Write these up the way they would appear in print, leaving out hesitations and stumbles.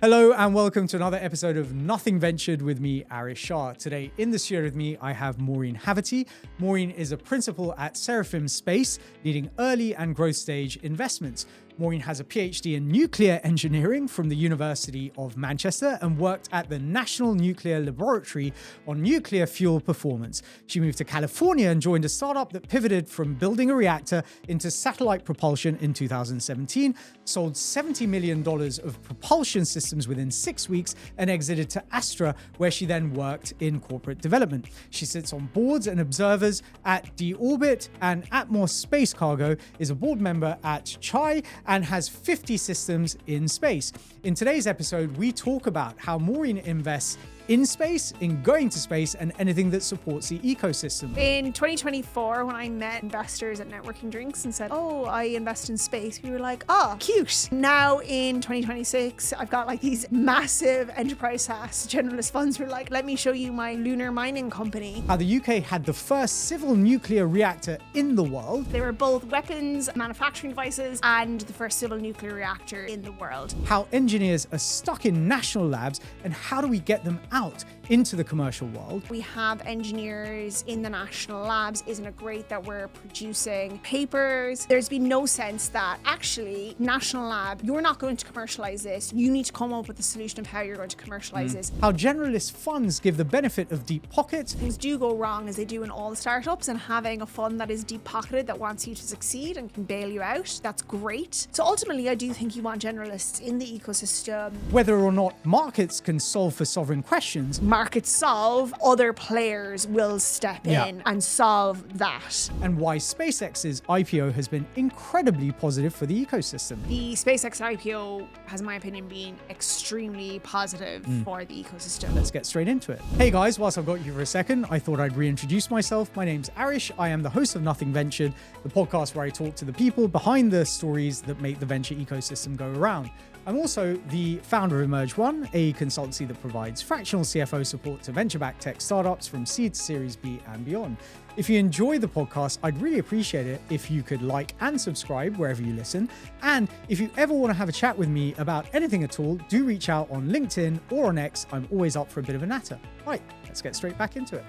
Hello and welcome to another episode of Nothing Ventured with me, Aarish Shah. Today in the studio with me, I have Maureen Haverty. Maureen is a principal at Seraphim Space, leading early and growth stage investments. Maureen has a PhD in nuclear engineering from the University of Manchester and worked at the National Nuclear Laboratory on nuclear fuel performance. She moved to California and joined a startup that pivoted from building a reactor into satellite propulsion in 2017, sold $70 million of propulsion systems within 6 weeks, and exited to Astra, where she then worked in corporate development. She sits on boards and observers at D-Orbit, and Atmos Space Cargo is a board member at Chai and has 50 systems in space. In today's episode, we talk about how Maureen invests in space, in going to space, and anything that supports the ecosystem. In 2024, when I met investors at networking drinks and said, oh, I invest in space, we were like, oh, cute. Now in 2026, I've got like these massive enterprise SaaS generalist funds who are like, let me show you my lunar mining company. How the UK had the first civil nuclear reactor in the world. They were both weapons manufacturing devices and the first civil nuclear reactor in the world. How engineers are stuck in national labs, and how do we get them out into the commercial world? We have engineers in the national labs. Isn't it great that we're producing papers? There's been no sense that actually, national lab, you're not going to commercialize this. You need to come up with a solution of how you're going to commercialize this. How generalist funds give the benefit of deep pockets. Things do go wrong as they do in all the startups, and having a fund that is deep pocketed that wants you to succeed and can bail you out, that's great. So ultimately, I do think you want generalists in the ecosystem. Whether or not markets can solve for sovereign questions. Markets solve, other players will step in and solve that. And why SpaceX's IPO has been incredibly positive for the ecosystem. The SpaceX IPO has, in my opinion, been extremely positive for the ecosystem. Let's get straight into it. Hey guys, whilst I've got you for a second, I thought I'd reintroduce myself. My name's Aarish. I am the host of Nothing Ventured, the podcast where I talk to the people behind the stories that make the venture ecosystem go around. I'm also the founder of Emerge One, a consultancy that provides fractional CFO support to venture-backed tech startups from seed to Series B and beyond. If you enjoy the podcast, I'd really appreciate it if you could like and subscribe wherever you listen. And if you ever want to have a chat with me about anything at all, do reach out on LinkedIn or on X. I'm always up for a bit of a natter. Right, let's get straight back into it.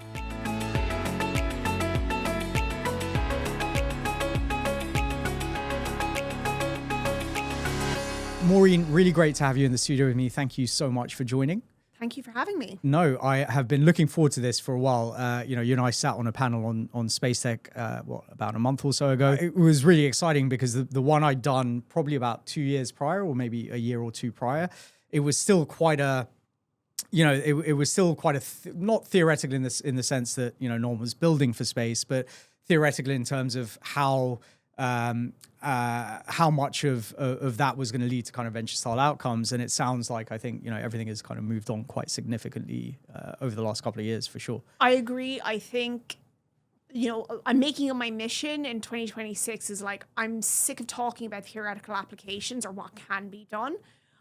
Maureen, really great to have you in the studio with me. Thank you so much for joining. Thank you for having me. No, I have been looking forward to this for a while. You and I sat on a panel on Space Tech, about a month or so ago. It was really exciting because the one I'd done probably about 2 years prior, or maybe a year or two prior, it was still quite a, it was still quite not theoretical in the sense that, no one was building for space, but theoretical in terms of how much of that was going to lead to kind of venture style outcomes. And it sounds like, I think, everything has kind of moved on quite significantly over the last couple of years, for sure. I agree. I think, I'm making it my mission in 2026 is like, I'm sick of talking about theoretical applications or what can be done.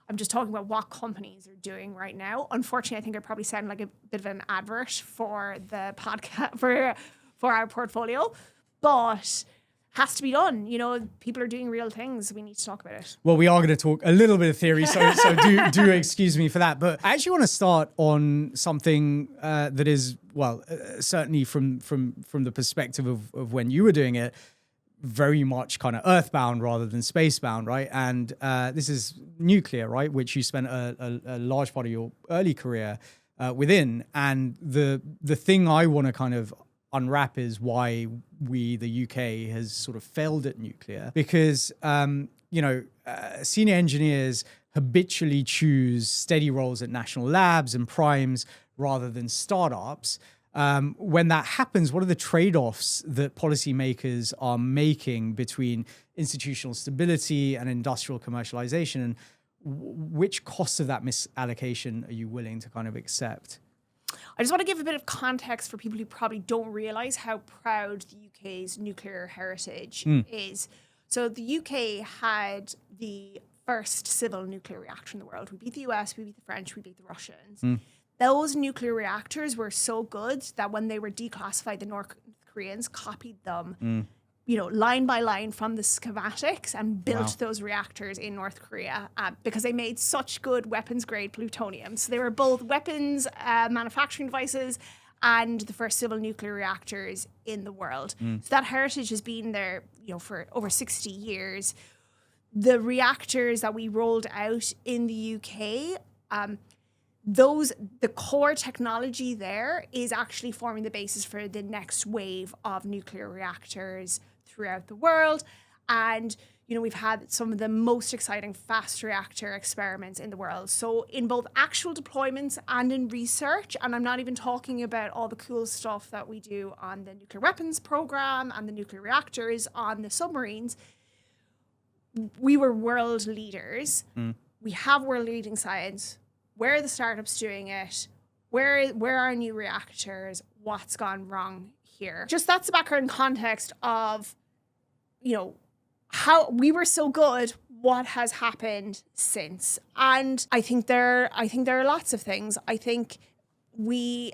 I'm just talking about what companies are doing right now. Unfortunately, I think I probably sound like a bit of an advert for the podcast, for our portfolio, but has to be done. People are doing real things. We need to talk about it. Well, we are going to talk a little bit of theory, so do excuse me for that. But I actually want to start on something that is, certainly from the perspective of when you were doing it, very much kind of earthbound rather than spacebound, right? And this is nuclear, right? Which you spent a large part of your early career within. And the thing I want to kind of unwrap is why the UK has sort of failed at nuclear, because senior engineers habitually choose steady roles at national labs and primes rather than startups. When that happens, what are the trade-offs that policymakers are making between institutional stability and industrial commercialization, and which costs of that misallocation are you willing to kind of accept? I just want to give a bit of context for people who probably don't realize how proud the UK's nuclear heritage is. So the UK had the first civil nuclear reactor in the world. We beat the US, we beat the French, we beat the Russians. Those nuclear reactors were so good that when they were declassified, the North Koreans copied them line by line from the schematics and built those reactors in North Korea because they made such good weapons-grade plutonium. So they were both weapons manufacturing devices and the first civil nuclear reactors in the world. So that heritage has been there, for over 60 years. The reactors that we rolled out in the UK, the core technology there is actually forming the basis for the next wave of nuclear reactors throughout the world. And, we've had some of the most exciting fast reactor experiments in the world. So in both actual deployments and in research, and I'm not even talking about all the cool stuff that we do on the nuclear weapons program and the nuclear reactors on the submarines, we were world leaders. We have world leading science. Where are the startups doing it? Where are new reactors? What's gone wrong here? Just that's the background context of, how we were so good. What has happened since? And I think there are lots of things. I think we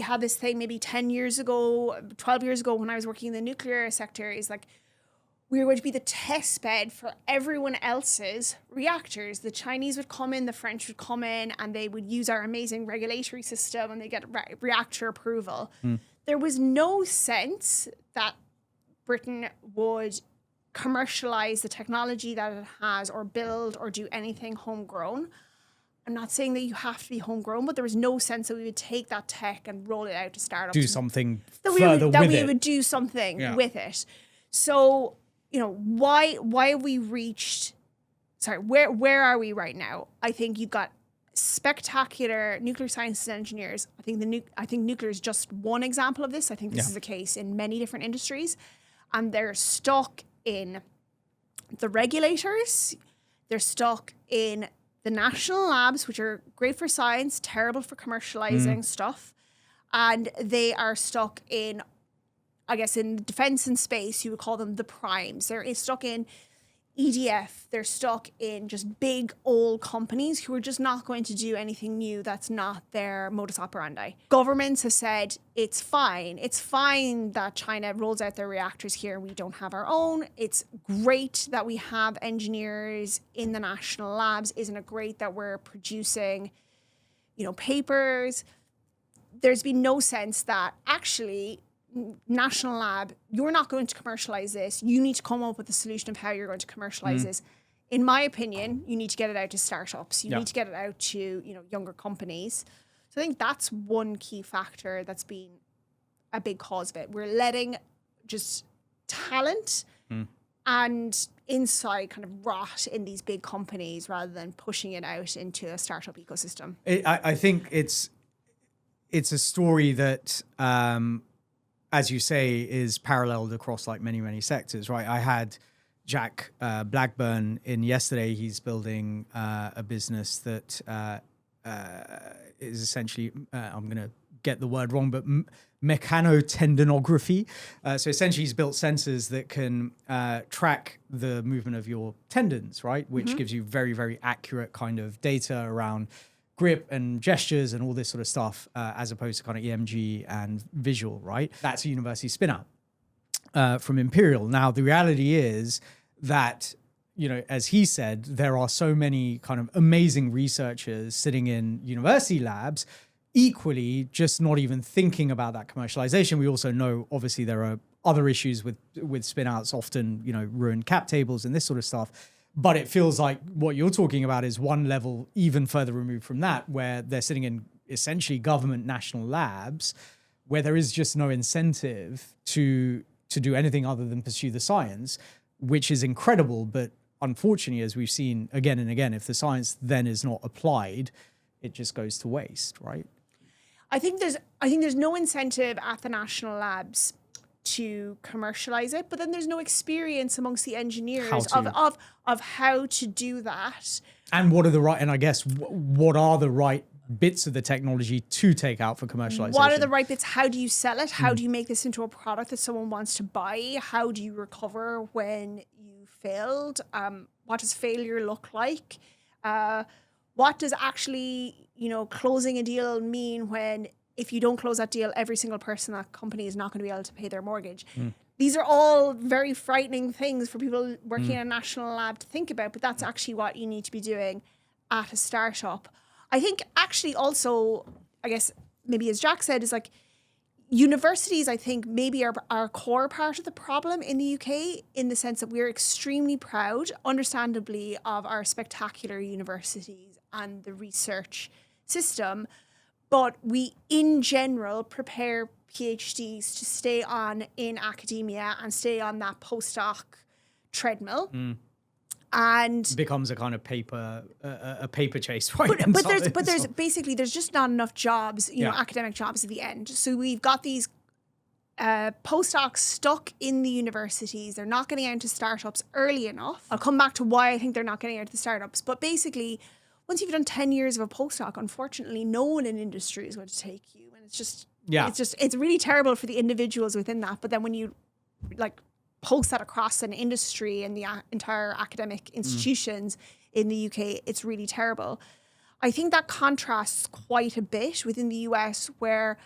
had this thing maybe 10 years ago, 12 years ago when I was working in the nuclear sector, is like, we were going to be the test bed for everyone else's reactors. The Chinese would come in, the French would come in, and they would use our amazing regulatory system and they get reactor approval. There was no sense that Britain would commercialize the technology that it has or build or do anything homegrown. I'm not saying that you have to be homegrown, but there was no sense that we would take that tech and roll it out to startups. Do something further with it. That we would do something with it. So, why have we reached, where are we right now? I think you've got spectacular nuclear scientists and engineers. I think nuclear is just one example of this. I think this is the case in many different industries. And they're stuck in the regulators. They're stuck in the national labs, which are great for science, terrible for commercializing stuff. And they are stuck in, I guess, in defense and space, you would call them the primes. They're stuck in EDF. They're stuck in just big old companies who are just not going to do anything new that's not their modus operandi. Governments have said it's fine. It's fine that China rolls out their reactors here. We don't have our own. It's great that we have engineers in the national labs. Isn't it great that we're producing, papers? There's been no sense that actually national lab, you're not going to commercialize this. You need to come up with a solution of how you're going to commercialize this. In my opinion, you need to get it out to startups. You need to get it out to, younger companies. So I think that's one key factor that's been a big cause of it. We're letting just talent and insight kind of rot in these big companies rather than pushing it out into a startup ecosystem. I think it's a story that, as you say, is paralleled across like many, many sectors, right? I had Jack Blackburn in yesterday. He's building a business that is essentially, I'm going to get the word wrong, but mechanotendinography. So essentially he's built sensors that can track the movement of your tendons, right? Which gives you very, very accurate kind of data around grip and gestures and all this sort of stuff, as opposed to kind of EMG and visual, right? That's a university spin out from Imperial. Now, the reality is that, as he said, there are so many kind of amazing researchers sitting in university labs, equally just not even thinking about that commercialization. We also know, obviously, there are other issues with spin outs, often, ruined cap tables and this sort of stuff. But it feels like what you're talking about is one level even further removed from that, where they're sitting in essentially government national labs, where there is just no incentive to do anything other than pursue the science, which is incredible. But unfortunately, as we've seen again and again, if the science then is not applied, it just goes to waste, right? I think there's no incentive at the national labs to commercialize it, but then there's no experience amongst the engineers of how to do that. And what are the right, and I guess what are the right bits of the technology to take out for commercialization? What are the right bits? How do you sell it? How do you make this into a product that someone wants to buy? How do you recover when you failed? What does failure look like? What does actually, closing a deal mean when if you don't close that deal, every single person in that company is not going to be able to pay their mortgage? these are all very frightening things for people working in a national lab to think about, but that's actually what you need to be doing at a startup. I think actually also, I guess maybe as Jack said, is like universities, I think maybe are a core part of the problem in the UK, in the sense that we're extremely proud, understandably, of our spectacular universities and the research system. But we, in general, prepare PhDs to stay on in academia and stay on that postdoc treadmill. And it becomes a kind of paper chase, right? But there's basically just not enough jobs, you know, academic jobs at the end. So we've got these postdocs stuck in the universities. They're not getting out into startups early enough. I'll come back to why I think they're not getting out to the startups. But basically, once you've done 10 years of a postdoc, unfortunately, no one in industry is going to take you. And it's really terrible for the individuals within that. But then when you like post that across an industry and the entire academic institutions in the UK, it's really terrible. I think that contrasts quite a bit within the US, where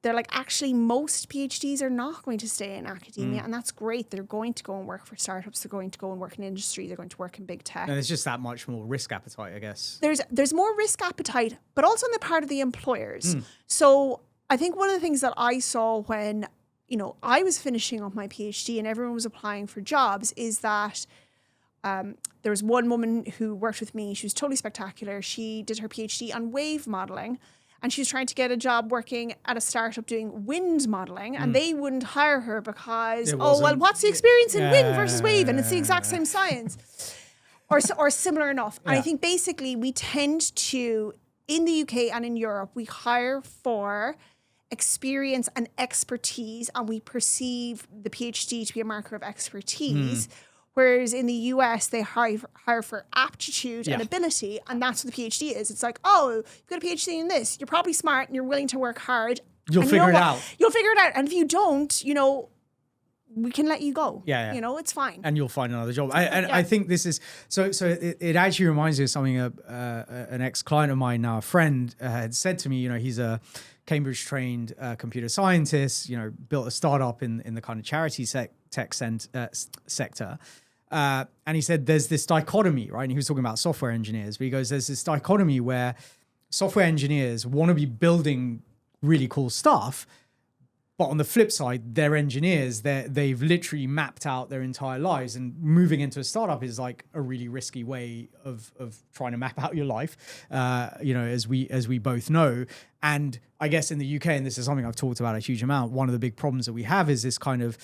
they're like, actually, most PhDs are not going to stay in academia, and that's great. They're going to go and work for startups. They're going to go and work in industry. They're going to work in big tech. And there's just that much more risk appetite, I guess. There's more risk appetite, but also on the part of the employers. So I think one of the things that I saw when, you know, I was finishing up my PhD and everyone was applying for jobs is that there was one woman who worked with me. She was totally spectacular. She did her PhD on wave modeling, and she was trying to get a job working at a startup doing wind modeling, and they wouldn't hire her because, what's the experience in wind versus wave? And it's the exact same science, or similar enough. And I think basically we tend to, in the UK and in Europe, we hire for experience and expertise, and we perceive the PhD to be a marker of expertise. Whereas in the US, they hire for aptitude and ability, and that's what the PhD is. It's like, oh, you've got a PhD in this. You're probably smart and you're willing to work hard. You'll figure it out. You'll figure it out. And if you don't, you know, we can let you go. You know, it's fine. And you'll find another job. I think this is, so it actually reminds me of something an ex-client of mine, now a friend, had said to me. You know, he's a Cambridge-trained computer scientist, you know, built a startup in the kind of charity tech sector. And he said there's this dichotomy, right? And he was talking about software engineers, but he goes, there's this dichotomy where software engineers want to be building really cool stuff, but on the flip side, they're engineers. They've literally mapped out their entire lives, and moving into a startup is like a really risky way of trying to map out your life, you know, as we both know. And I guess in the UK, and this is something I've talked about a huge amount, one of the big problems that we have is this kind of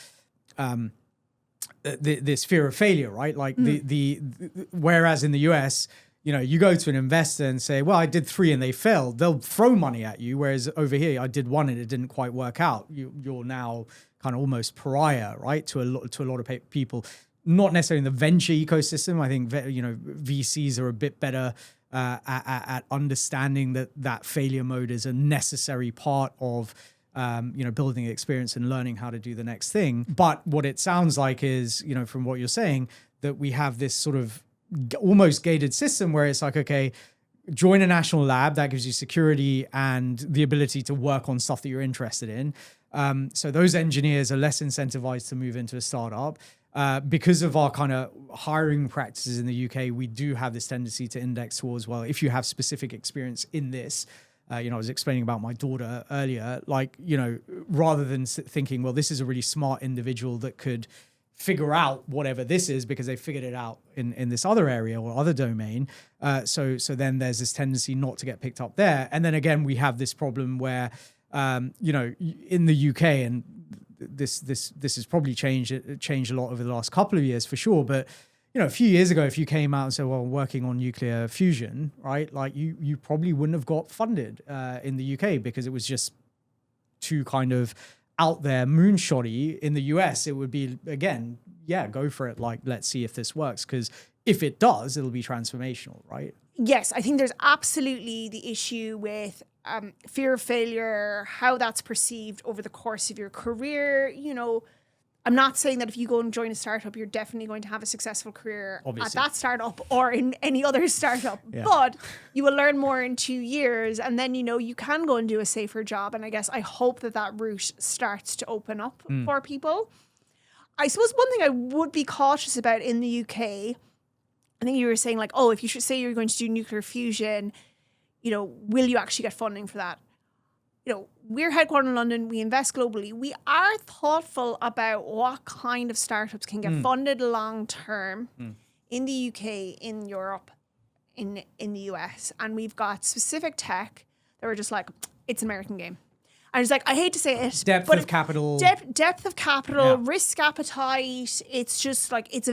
this fear of failure, right? Like whereas in the US, you know, you go to an investor and say, well, I did 3 and they failed. They'll throw money at you. Whereas over here, I did 1 and it didn't quite work out. You're now kind of almost pariah, right? To a lot of people, not necessarily in the venture ecosystem. I think, you know, VCs are a bit better at understanding that failure mode is a necessary part of, you know, building experience and learning how to do the next thing. But what it sounds like is, you know, from what you're saying, that we have this sort of almost gated system where it's like, okay, join a national lab that gives you security and the ability to work on stuff that you're interested in. So those engineers are less incentivized to move into a startup. Because of our kind of hiring practices in the UK, we do have this tendency to index towards, well, if you have specific experience in this, you know, I was explaining about my daughter earlier, like, you know, rather than thinking, well, this is a really smart individual that could figure out whatever this is because they figured it out in this other area or other domain. So then there's this tendency not to get picked up there. And then again, we have this problem where, you know, in the UK, and this has probably changed a lot over the last couple of years for sure. But, you know, a few years ago, if you came out and said, well, I'm working on nuclear fusion, right? Like you probably wouldn't have got funded in the UK because it was just too kind of out there moonshotty. In the US, it would be, again, yeah, go for it. Like, let's see if this works. Because if it does, it'll be transformational, right? Yes, I think there's absolutely the issue with fear of failure, how that's perceived over the course of your career. You know, I'm not saying that if you go and join a startup, you're definitely going to have a successful career at that startup or in any other startup. Yeah. But you will learn more in 2 years, and then, you know, you can go and do a safer job. And I guess I hope that route starts to open up for people. I suppose one thing I would be cautious about in the UK, I think you were saying like, oh, if you should say you're going to do nuclear fusion, will you actually get funding for that? We're headquartered in London. We invest globally. We are thoughtful about what kind of startups can get funded long term in the UK, in Europe, in the US. And we've got specific tech that we're just like, it's an American game. And it's like, I hate to say it. Depth of capital. Depth of capital, risk appetite. It's just like, it's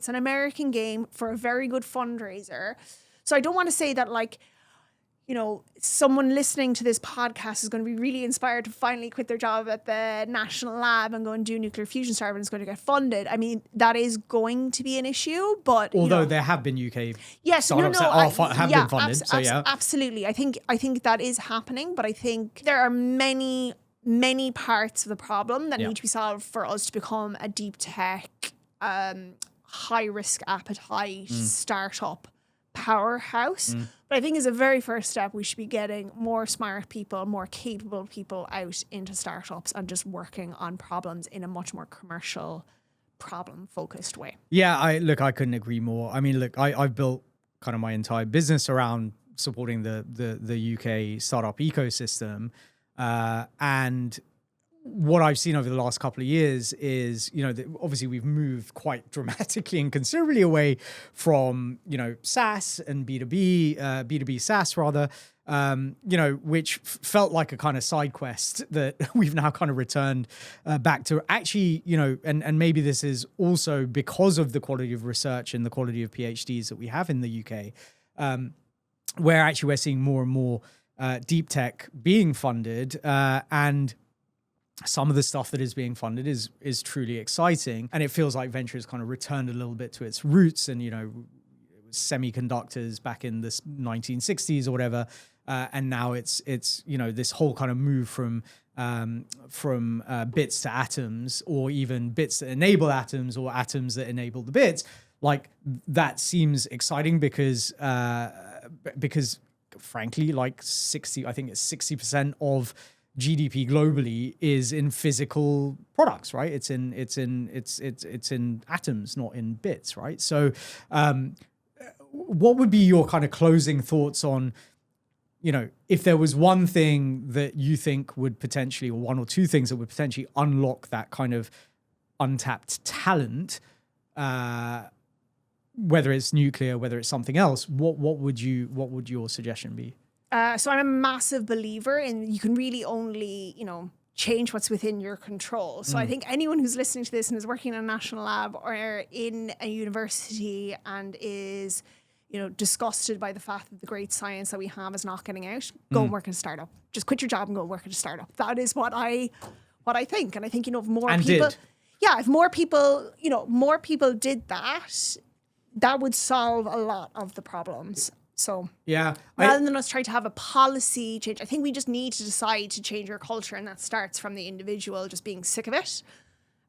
an American game for a very good fundraiser. So I don't want to say that like, someone listening to this podcast is going to be really inspired to finally quit their job at the national lab and go and do nuclear fusion startup and it's going to get funded. I mean, that is going to be an issue, but although there have been UK startups that have been funded, absolutely. I think that is happening, but I think there are many parts of the problem that need to be solved for us to become a deep tech, high risk appetite startup powerhouse. But I think as a very first step, we should be getting more smart people, more capable people out into startups and just working on problems in a much more commercial, problem-focused way. Yeah, I couldn't agree more. I mean, look, I've built kind of my entire business around supporting the UK startup ecosystem. And what I've seen over the last couple of years is, obviously we've moved quite dramatically and considerably away from, SaaS and B2B SaaS rather, which felt like a kind of side quest that we've now kind of returned back to actually, and maybe this is also because of the quality of research and the quality of PhDs that we have in the UK, where actually we're seeing more and more deep tech being funded, and some of the stuff that is being funded is truly exciting. And it feels like venture has kind of returned a little bit to its roots. And, it was semiconductors back in the 1960s or whatever. And now it's this whole kind of move from bits to atoms, or even bits that enable atoms or atoms that enable the bits. Like, that seems exciting because frankly, like 60% of GDP globally is in physical products, right? It's in atoms, not in bits, right? So, what would be your kind of closing thoughts on, if there was one thing that you think would potentially, or one or two things that would potentially unlock that kind of untapped talent, whether it's nuclear, whether it's something else, what would your suggestion be? So I'm a massive believer in you can really only, change what's within your control. So I think anyone who's listening to this and is working in a national lab or in a university and is, disgusted by the fact that the great science that we have is not getting out, go and work in a startup. Just quit your job and go and work in a startup. That is what I think. And I think, if more people, if more people did that, that would solve a lot of the problems. So rather than us try to have a policy change, I think we just need to decide to change our culture, and that starts from the individual just being sick of it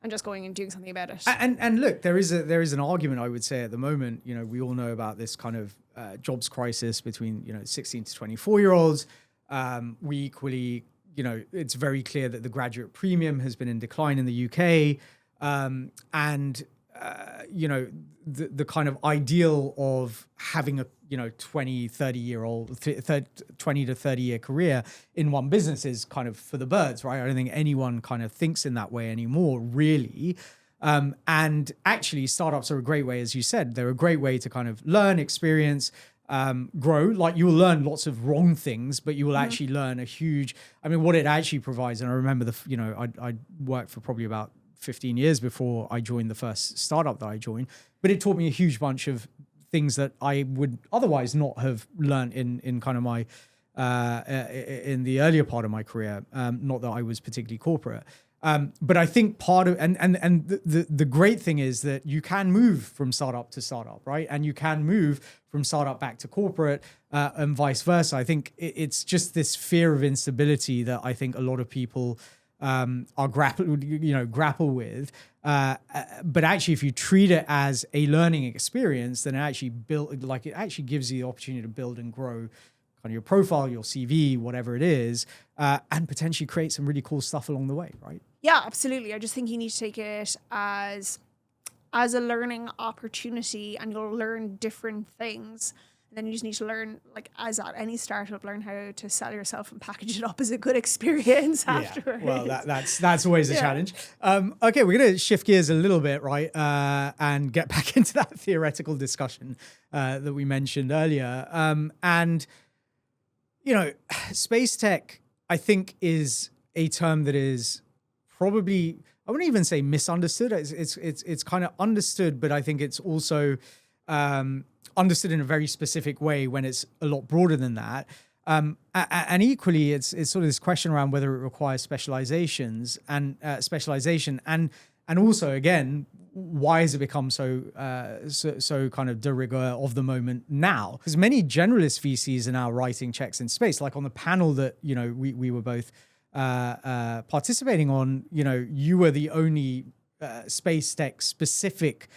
and just going and doing something about it. And look, there is an argument, I would say, at the moment. We all know about this kind of jobs crisis between 16 to 24-year-olds. We equally, it's very clear that the graduate premium has been in decline in the UK, and the kind of ideal of having a 20 to 30 year career in one business is kind of for the birds, right? I don't think anyone kind of thinks in that way anymore, really. And actually, startups are a great way, as you said, they're a great way to kind of learn, experience, grow. Like, you will learn lots of wrong things, but you will actually learn what it actually provides. And I remember I worked for probably about 15 years before I joined the first startup that I joined, but it taught me a huge bunch of things that I would otherwise not have learned in kind of my in the earlier part of my career. Not that I was particularly corporate, but I think part of and the great thing is that you can move from startup to startup, right? And you can move from startup back to corporate, and vice versa. I think it's just this fear of instability that I think a lot of people are grapple with. But actually, if you treat it as a learning experience, then it actually gives you the opportunity to build and grow kind of your profile, your CV, whatever it is, and potentially create some really cool stuff along the way, right? Yeah, absolutely. I just think you need to take it as a learning opportunity, and you'll learn different things. And then you just need to learn, like as at any startup, learn how to sell yourself and package it up as a good experience afterwards. Well, that's always a challenge. Okay, we're going to shift gears a little bit, right, and get back into that theoretical discussion that we mentioned earlier. And you know, space tech, I think, is a term that is probably, I wouldn't even say misunderstood. It's kind of understood, but I think it's also understood in a very specific way when it's a lot broader than that. And equally, it's sort of this question around whether it requires specialization and also, again, why has it become so kind of de rigueur of the moment now? Because many generalist VCs are now writing checks in space. Like on the panel that we were both participating on, you were the only space tech specific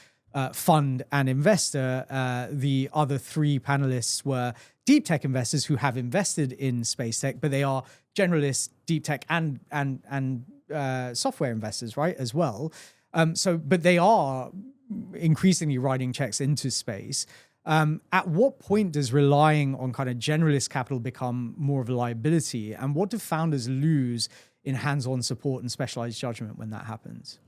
fund and investor. The other three panelists were deep tech investors who have invested in space tech, but they are generalist deep tech and software investors, right, as well. But they are increasingly writing checks into space. At what point does relying on kind of generalist capital become more of a liability? And what do founders lose in hands-on support and specialized judgment when that happens?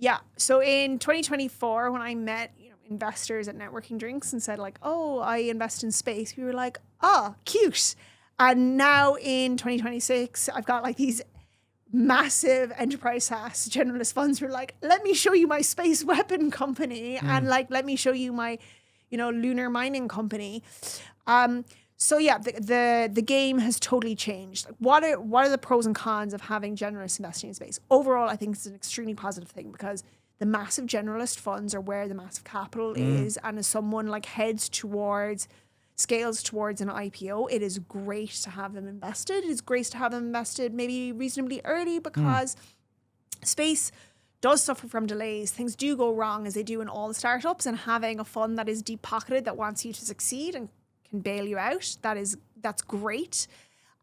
Yeah. So in 2024, when I met investors at networking drinks and said like, oh, I invest in space, we were like, oh, cute. And now in 2026, I've got like these massive enterprise SaaS generalist funds who are like, let me show you my space weapon company and like, let me show you my, lunar mining company. So yeah, the game has totally changed. What are the pros and cons of having generalists investing in space? Overall, I think it's an extremely positive thing because the massive generalist funds are where the massive capital is. And as someone like scales towards an IPO, it is great to have them invested. It is great to have them invested maybe reasonably early because space does suffer from delays. Things do go wrong as they do in all the startups, and having a fund that is deep pocketed that wants you to succeed and can bail you out, that's great.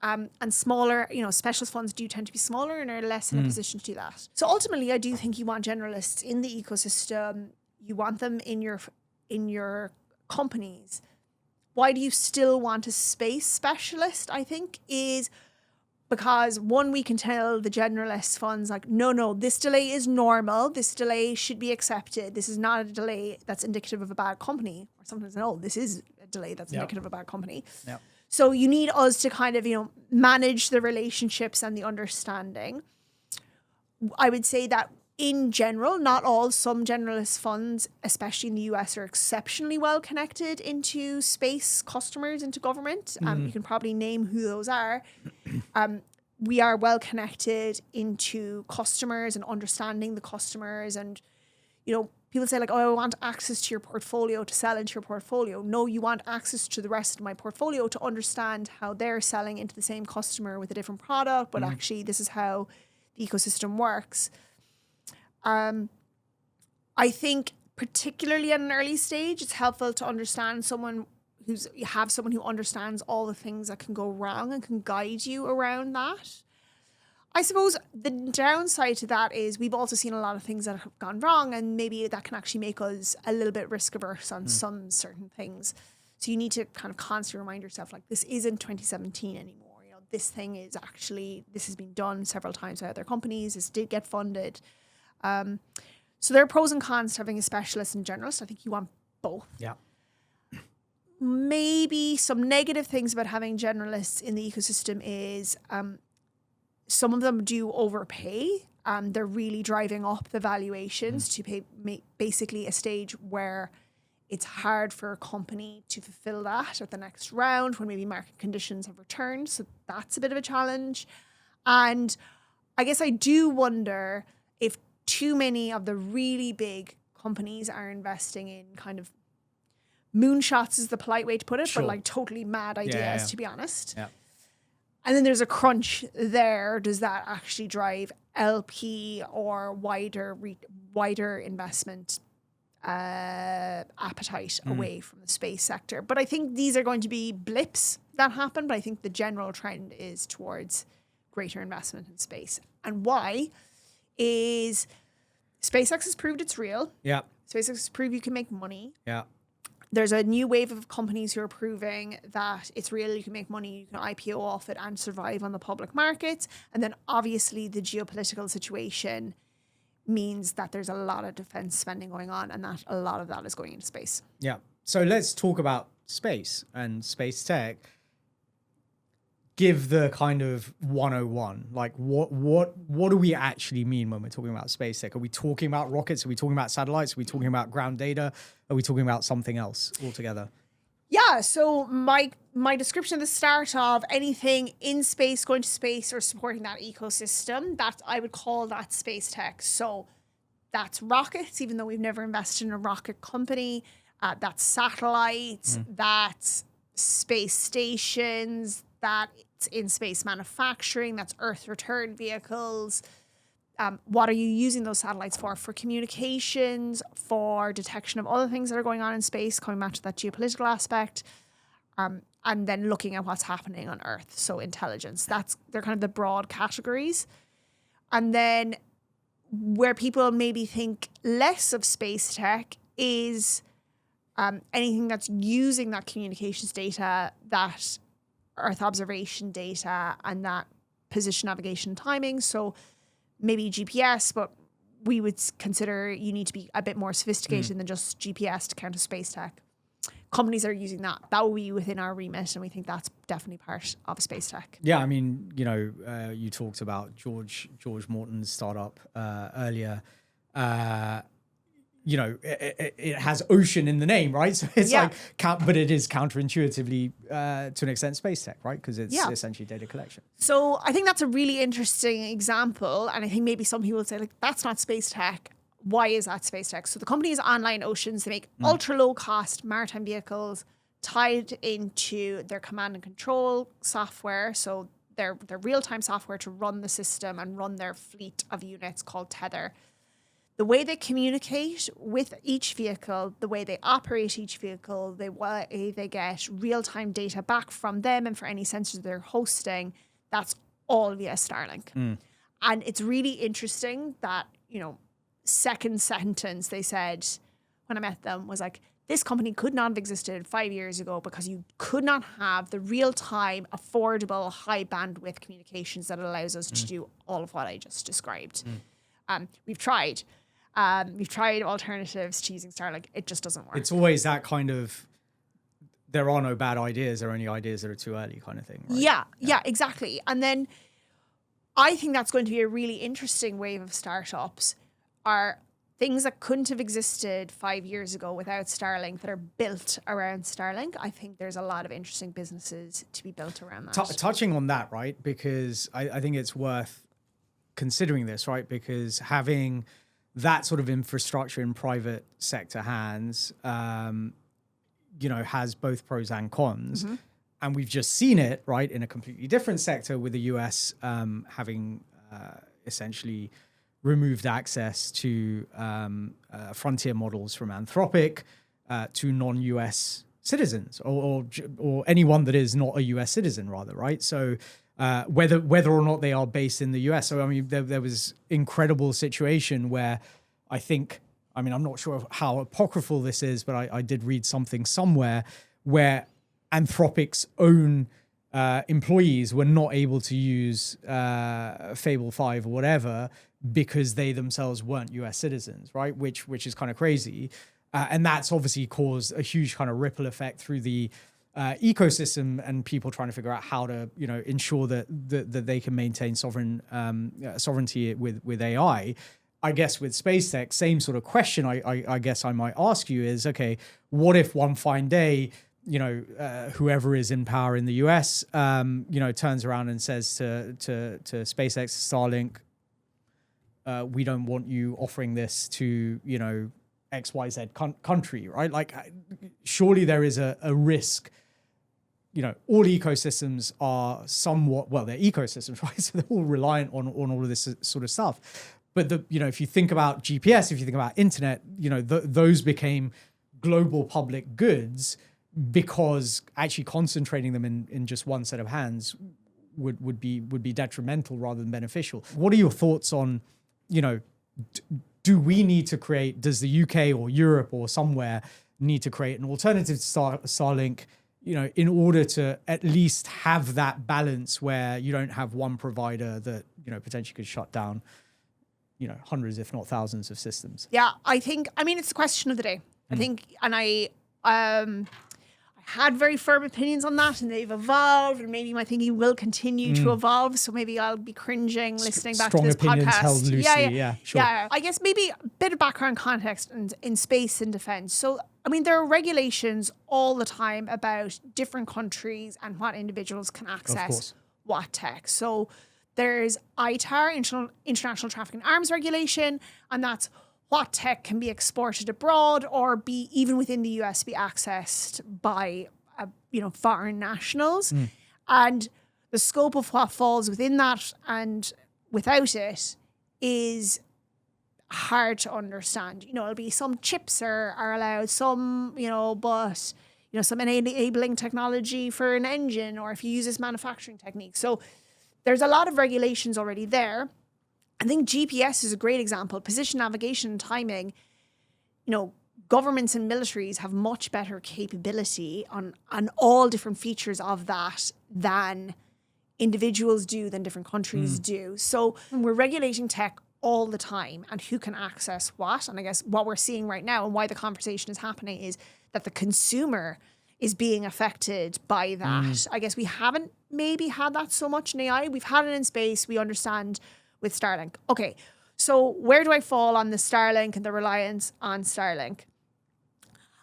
And smaller, specialist funds do tend to be smaller and are less in a position to do that. So ultimately, I do think you want generalists in the ecosystem. You want them in your companies. Why do you still want a space specialist? I think is because one, we can tell the generalist funds like, no, this delay is normal. This delay should be accepted. This is not a delay that's indicative of a bad company. Or sometimes, no, this is a delay that's indicative of a bad company. Yep. So you need us to kind of, manage the relationships and the understanding. I would say that in general, not all, some generalist funds, especially in the US, are exceptionally well connected into space customers, into government. You can probably name who those are. We are well connected into customers and understanding the customers. And, people say like, oh, I want access to your portfolio to sell into your portfolio. No, you want access to the rest of my portfolio to understand how they're selling into the same customer with a different product. But actually, this is how the ecosystem works. I think particularly at an early stage, it's helpful to understand someone who understands all the things that can go wrong and can guide you around that. I suppose the downside to that is we've also seen a lot of things that have gone wrong, and maybe that can actually make us a little bit risk averse on some certain things. So you need to kind of constantly remind yourself, like, this isn't 2017 anymore. This thing is actually, this has been done several times by other companies. This did get funded. So there are pros and cons to having a specialist and generalist. I think you want both. Yeah. Maybe some negative things about having generalists in the ecosystem is some of them do overpay. They're really driving up the valuations to make basically a stage where it's hard for a company to fulfill that at the next round when maybe market conditions have returned. So that's a bit of a challenge. And I guess I do wonder if too many of the really big companies are investing in kind of moonshots is the polite way to put it, but like totally mad ideas, to be honest. Yeah. And then there's a crunch there. Does that actually drive LP or wider investment appetite away from the space sector? But I think these are going to be blips. that happen, but I think the general trend is towards greater investment in space. And why is SpaceX has proved it's real. Yeah. SpaceX has proved you can make money. Yeah. There's a new wave of companies who are proving that it's real, you can make money, you can IPO off it and survive on the public markets. And then obviously the geopolitical situation means that there's a lot of defense spending going on, and that a lot of that is going into space. Yeah. So let's talk about space and space tech. Give the kind of 101. Like what do we actually mean when we're talking about space tech? Are we talking about rockets? Are we talking about satellites? Are we talking about ground data? Are we talking about something else altogether? Yeah, so my description at the start of anything in space, going to space, or supporting that ecosystem, that I would call that space tech. So that's rockets, even though we've never invested in a rocket company. That's satellites, that's space stations, that's in space manufacturing, that's Earth return vehicles. What are you using those satellites for? For communications, for detection of other things that are going on in space, coming back to that geopolitical aspect, and then looking at what's happening on Earth. So intelligence, they're kind of the broad categories. And then where people maybe think less of space tech is anything that's using that communications data, that Earth observation data, and that position navigation timing. So maybe GPS, but we would consider you need to be a bit more sophisticated than just GPS to counter space tech. Companies are using that. That will be within our remit, and we think that's definitely part of space tech. Yeah, I mean, you talked about George Morton's startup earlier. It has ocean in the name, right? So it's but it is counterintuitively to an extent space tech, right? Because it's essentially data collection. So I think that's a really interesting example. And I think maybe some people would say, like, that's not space tech. Why is that space tech? So the company is Online Oceans. They make ultra low cost maritime vehicles tied into their command and control software. So their real-time software to run the system and run their fleet of units called Tether. The way they communicate with each vehicle, the way they operate each vehicle, the way they get real-time data back from them and for any sensors they're hosting, that's all via Starlink. And it's really interesting that, second sentence they said when I met them was like, this company could not have existed 5 years ago because you could not have the real-time, affordable, high bandwidth communications that allows us to do all of what I just described. We've tried. We've tried alternatives to using Starlink. It just doesn't work. It's always that kind of, there are no bad ideas. There are only ideas that are too early kind of thing. Right? Yeah, exactly. And then I think that's going to be a really interesting wave of startups, are things that couldn't have existed 5 years ago without Starlink that are built around Starlink. I think there's a lot of interesting businesses to be built around that. Touching on that, right? Because I think it's worth considering this, right? Because having that sort of infrastructure in private sector hands, has both pros and cons. And we've just seen it, right, in a completely different sector with the US having essentially removed access to frontier models from Anthropic to non-US citizens or anyone that is not a US citizen, rather, right? So whether or not they are based in the US. So, I mean, there was incredible situation where I'm not sure how apocryphal this is, but I did read something somewhere where Anthropic's own employees were not able to use Fable 5 or whatever because they themselves weren't US citizens, right? Which is kind of crazy. And that's obviously caused a huge kind of ripple effect through the ecosystem and people trying to figure out how to, ensure that they can maintain sovereignty with AI. I guess with space tech, same sort of question I guess I might ask you is, okay, what if one fine day, whoever is in power in the US, turns around and says to SpaceX, Starlink, we don't want you offering this to, XYZ country, right? Like, surely there is a risk. All ecosystems are somewhat, they're ecosystems, right? So they're all reliant on all of this sort of stuff. But if you think about GPS, if you think about internet, those became global public goods because actually concentrating them in just one set of hands would be detrimental rather than beneficial. What are your thoughts on, do we need to create, does the UK or Europe or somewhere need to create an alternative to Starlink, in order to at least have that balance where you don't have one provider that, potentially could shut down, hundreds, if not thousands of systems? Yeah, it's the question of the day. I think, and I had very firm opinions on that, and they've evolved, and maybe my thinking will continue to evolve. So maybe I'll be cringing listening back to this podcast. Held loosely, sure. Yeah, I guess maybe a bit of background context in space and defense. So, there are regulations all the time about different countries and what individuals can access what tech. So there's ITAR, International Traffic in Arms Regulation, and that's what tech can be exported abroad or be even within the US be accessed by foreign nationals. And the scope of what falls within that and without it is hard to understand. It'll be some chips are allowed, some, but some enabling technology for an engine, or if you use this manufacturing technique. So there's a lot of regulations already there. I think GPS is a great example. Position, navigation, and timing. Governments and militaries have much better capability on all different features of that than individuals do, than different countries do. So we're regulating tech all the time and who can access what. And I guess what we're seeing right now and why the conversation is happening is that the consumer is being affected by that. I guess we haven't maybe had that so much in AI. We've had it in space. We understand with Starlink. Okay, so where do I fall on the Starlink and the reliance on Starlink?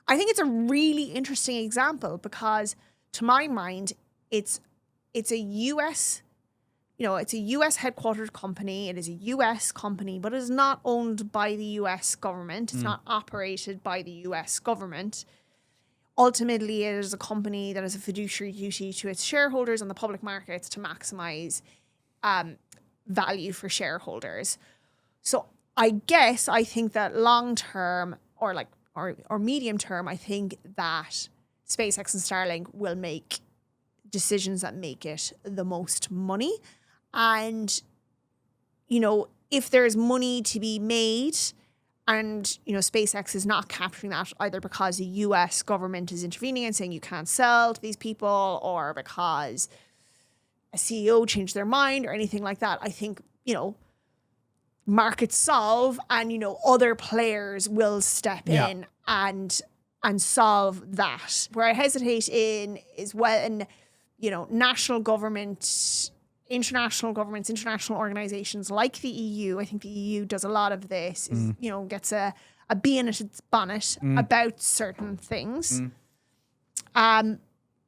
I think it's a really interesting example because, to my mind, it's a US, it's a US headquartered company. It is a US company, but it is not owned by the US government. It's not operated by the US government. Ultimately, it is a company that has a fiduciary duty to its shareholders and the public markets to maximize value for shareholders. So I think that long term or medium term, I think that SpaceX and Starlink will make decisions that make it the most money. And, if there's money to be made and, SpaceX is not capturing that either because the US government is intervening and saying you can't sell to these people, or because a CEO changed their mind or anything like that, I think, markets solve and, other players will step in and solve that. Where I hesitate in is when, national government, international governments, international organizations like the EU, I think the EU does a lot of this, is, gets a bee in its bonnet about certain things.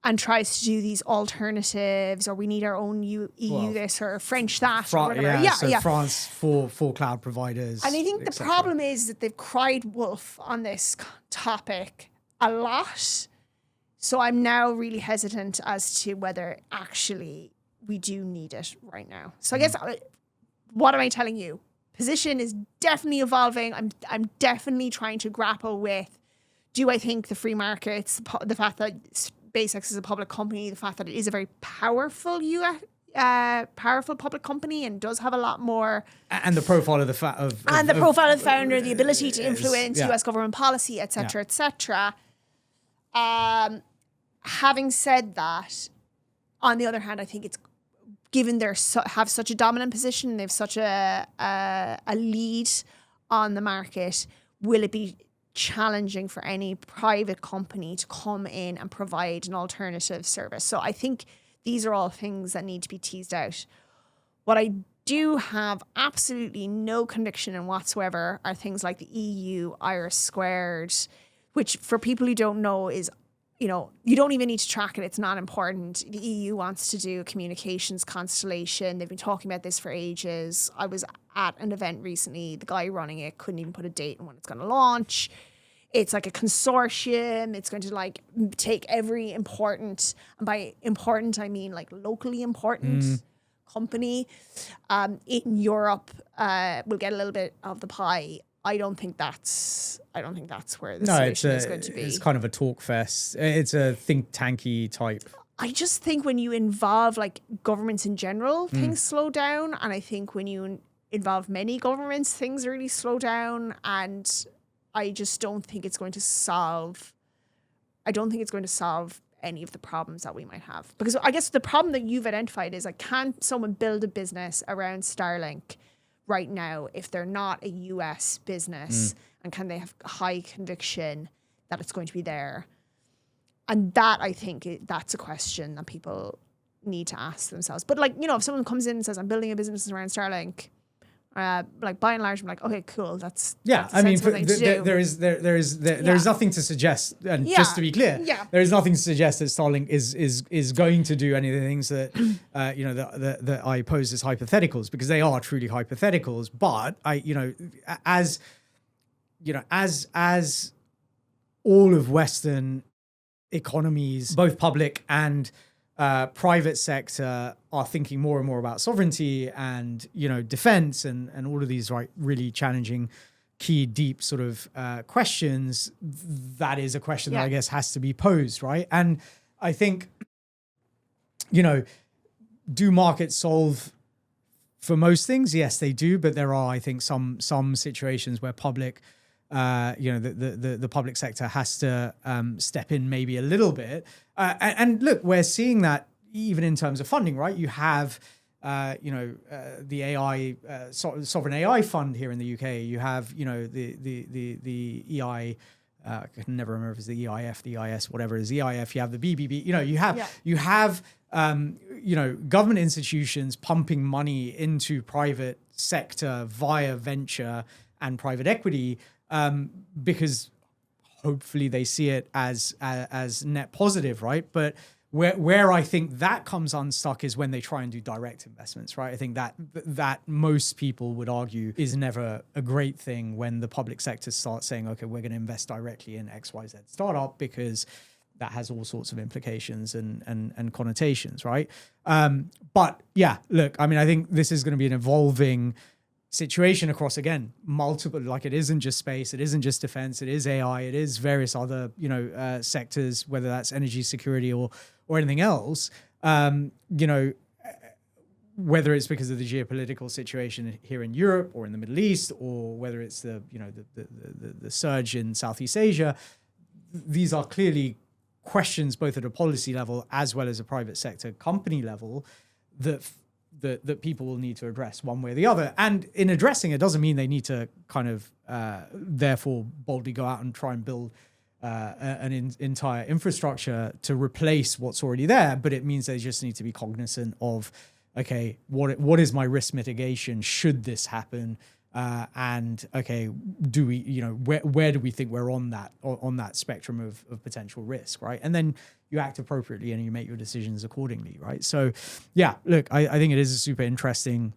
And tries to do these alternatives, or we need our own EU this or French that or whatever. France for cloud providers. And I think the problem is that they've cried wolf on this topic a lot. So I'm now really hesitant as to whether actually we do need it right now. So I guess, what am I telling you? Position is definitely evolving. I'm definitely trying to grapple with, do I think the free markets, the fact that SpaceX is a public company, the fact that it is a very powerful powerful public company and does have a lot more, and the profile of the profile of the founder, the ability to influence US government policy, etc., etc. Having said that, on the other hand, I think it's given they have such a dominant position, they have such a lead on the market. Will it be challenging for any private company to come in and provide an alternative service? So I think these are all things that need to be teased out. What I do have absolutely no conviction in whatsoever are things like the EU Iris Squared, which for people who don't know is, you don't even need to track it. It's not important. The EU wants to do a communications constellation. They've been talking about this for ages. I was at an event recently. The guy running it couldn't even put a date on when it's going to launch. It's like a consortium. It's going to take every important, and by important, I mean locally important company in Europe will get a little bit of the pie I don't think that's where the No, solution is going to be. it's kind of a talk fest. It's a think tanky type. I just think when you involve like governments in general, things slow down. And I think when you involve many governments, things really slow down. And I just don't think it's going to solve any of the problems that we might have. Because I guess the problem that you've identified is like, can someone build a business around Starlink right now if they're not a US business? And can they have high conviction that it's going to be there? And that, I think, that's a question that people need to ask themselves. But like, you know, if someone comes in and says, I'm building a business around Starlink, like by and large, I'm like, okay, cool. That's I mean, there is nothing to suggest, and just to be clear, there is nothing to suggest that Starlink is going to do any of the things that that I pose as hypotheticals, because they are truly hypotheticals. But as all of Western economies, both public and private sector, are thinking more and more about sovereignty and defense and all of these really challenging, key, deep sort of questions. That is a question that I guess has to be posed, right? And I think do markets solve for most things? Yes, they do, but there are, I think, some situations where public the public sector has to step in maybe a little bit. And look, we're seeing that even in terms of funding, right? You have, the AI, Sovereign AI Fund here in the UK. You have, the EI, I can never remember if it's the EIF, the EIS, whatever it is, EIF. You have the BBB. You have government institutions pumping money into private sector via venture and private equity, because hopefully they see it as net positive, right? But where I think that comes unstuck is when they try and do direct investments, right? I think that most people would argue is never a great thing when the public sector starts saying, okay, we're going to invest directly in XYZ startup, because that has all sorts of implications and connotations, right? But yeah, look, I mean, I think this is going to be an evolving situation across, again, multiple, like it isn't just space, it isn't just defense, it is AI, it is various other, sectors, whether that's energy security or anything else, whether it's because of the geopolitical situation here in Europe or in the Middle East, or whether it's the surge in Southeast Asia. These are clearly questions both at a policy level as well as a private sector company level that people will need to address one way or the other. And in addressing it doesn't mean they need to kind of therefore boldly go out and try and build an entire infrastructure to replace what's already there. But it means they just need to be cognizant of, okay, what is my risk mitigation should this happen? And okay, do we, where do we think we're on that spectrum of potential risk, right? And then you act appropriately and you make your decisions accordingly, right? So yeah, look, I think it is a super interesting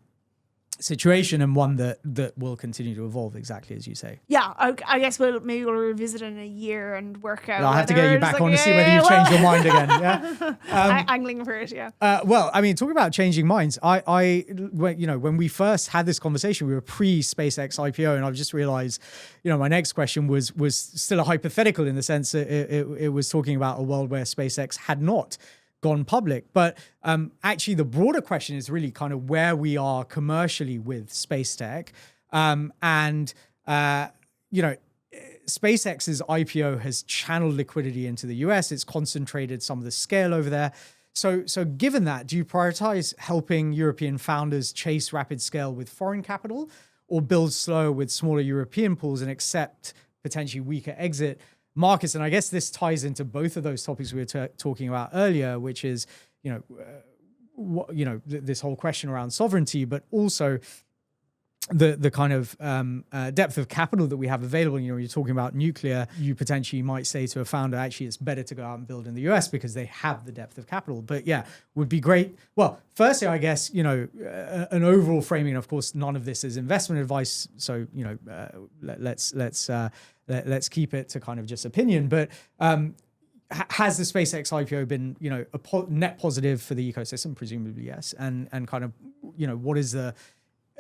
situation, and one that will continue to evolve, exactly as you say. Yeah, I guess we'll revisit in a year and work out. I'll have to get you back on to see whether you've changed your mind again. Yeah, angling for it. Yeah. Well, I mean, talking about changing minds, when we first had this conversation, we were pre-SpaceX IPO, and I've just realized, my next question was still a hypothetical in the sense that it was talking about a world where SpaceX had not gone public. But actually the broader question is really kind of where we are commercially with space tech. SpaceX's IPO has channeled liquidity into the US. It's concentrated some of the scale over there. So given that, do you prioritize helping European founders chase rapid scale with foreign capital, or build slow with smaller European pools and accept potentially weaker exit markets? And I guess this ties into both of those topics we were talking about earlier, which is, this whole question around sovereignty, but also the kind of depth of capital that we have available. You're talking about nuclear. You potentially might say to a founder, actually, it's better to go out and build in the US because they have the depth of capital. But yeah, would be great. Well, firstly, I guess, an overall framing. Of course, none of this is investment advice. So, let's keep it to kind of just opinion. But has the SpaceX IPO been, a net positive for the ecosystem? Presumably, yes. And kind of,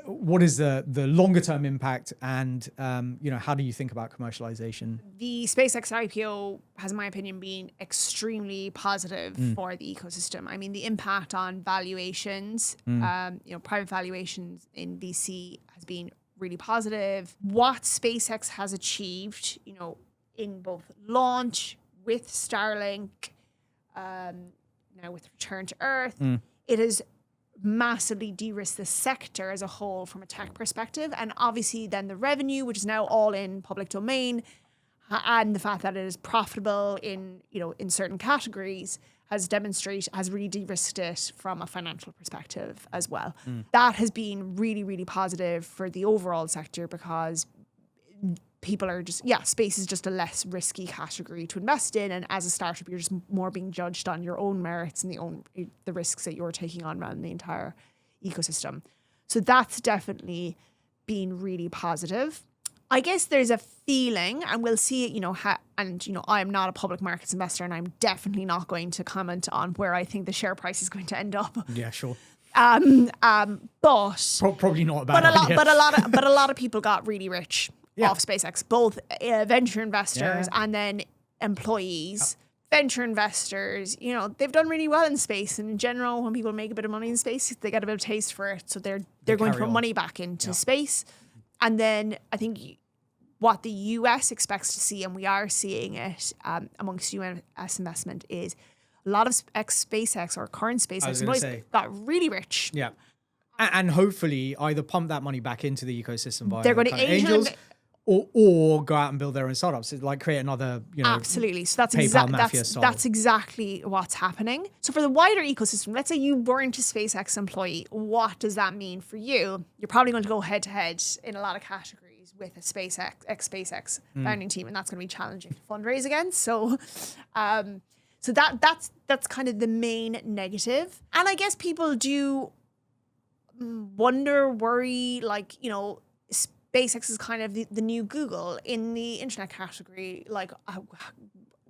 what is the longer term impact, and how do you think about commercialization? The SpaceX IPO has, in my opinion, been extremely positive for the ecosystem. I mean, the impact on valuations, private valuations in VC has been really positive. What SpaceX has achieved, in both launch with Starlink, now with Return to Earth, it has massively de-risked the sector as a whole from a tech perspective. And obviously then the revenue, which is now all in public domain, and the fact that it is profitable in certain categories has really de-risked it from a financial perspective as well. That has been really, really positive for the overall sector, because people are space is just a less risky category to invest in, and as a startup you're just more being judged on your own merits and the risks that you're taking on around the entire ecosystem. So that's definitely been really positive. I guess there's a feeling, and we'll see it, I am not a public markets investor, and I'm definitely not going to comment on where I think the share price is going to end up. Yeah, sure. But Probably not a bad idea. But a lot of people got really rich off SpaceX, both venture investors and then employees. Venture investors, they've done really well in space. And in general, when people make a bit of money in space, they get a bit of taste for it. So they're going to put money back into space. And then I think what the US expects to see, and we are seeing it amongst US investment, is a lot of SpaceX or current SpaceX employees got really rich. Yeah. And hopefully either pump that money back into the ecosystem via they're going to angels, or go out and build their own startups, like create another, absolutely. So that's that's exactly what's happening. So for the wider ecosystem, let's say you weren't a SpaceX employee, what does that mean for you? You're probably going to go head to head in a lot of categories with a SpaceX founding team, and that's going to be challenging to fundraise against. So, that's kind of the main negative. And I guess people do worry, SpaceX is kind of the new Google in the internet category. Like,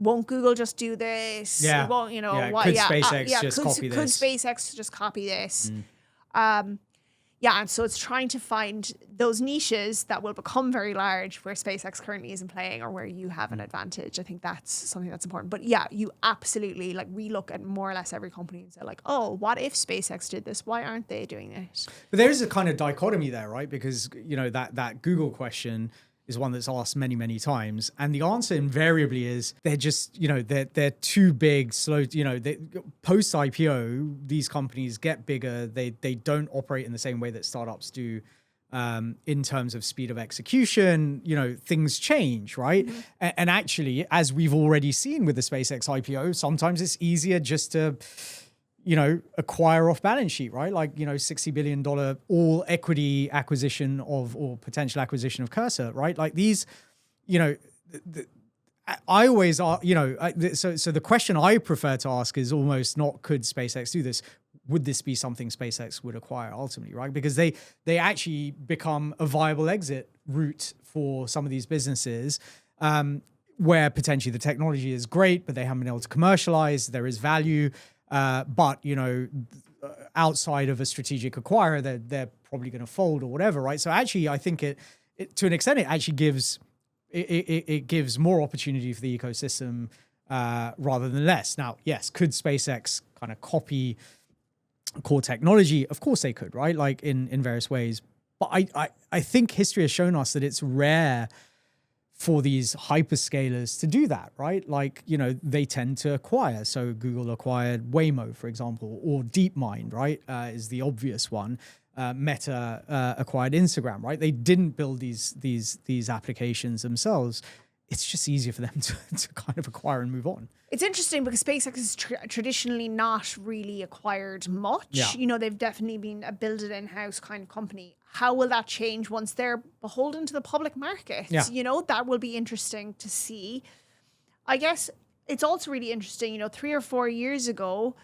won't Google just do this? Yeah. Won't, could SpaceX just copy this? Could SpaceX just copy this? And so it's trying to find those niches that will become very large where SpaceX currently isn't playing, or where you have an advantage. I think that's something that's important. But yeah, you absolutely, we look at more or less every company and say oh, what if SpaceX did this? Why aren't they doing it? But there is a kind of dichotomy there, right? Because, that Google question is one that's asked many, many times. And the answer invariably is they're just, they're too big, slow, post IPO, these companies get bigger. They don't operate in the same way that startups do in terms of speed of execution. Things change, right? Mm-hmm. And actually, as we've already seen with the SpaceX IPO, sometimes it's easier just to, acquire off balance sheet, right? $60 billion all equity acquisition or potential acquisition of Cursor, right? Like these, I always are, so the question I prefer to ask is almost not, could SpaceX do this? Would this be something SpaceX would acquire ultimately, right? Because they actually become a viable exit route for some of these businesses, where potentially the technology is great, but they haven't been able to commercialize. There is value. But outside of a strategic acquirer, they're probably going to fold or whatever, right? So actually, I think it to an extent, it actually gives more opportunity for the ecosystem rather than less. Now, yes, could SpaceX kind of copy core technology? Of course they could, right? Like in various ways. But I think history has shown us that it's rare for these hyperscalers to do that, right? They tend to acquire. So Google acquired Waymo, for example, or DeepMind, right? Is the obvious one. Meta acquired Instagram, right? They didn't build these applications themselves. It's just easier for them to kind of acquire and move on. It's interesting because SpaceX has traditionally not really acquired much. Yeah. They've definitely been a build it in-house kind of company. How will that change once they're beholden to the public markets? Yeah. That will be interesting to see. I guess it's also really interesting, 3 or 4 years ago,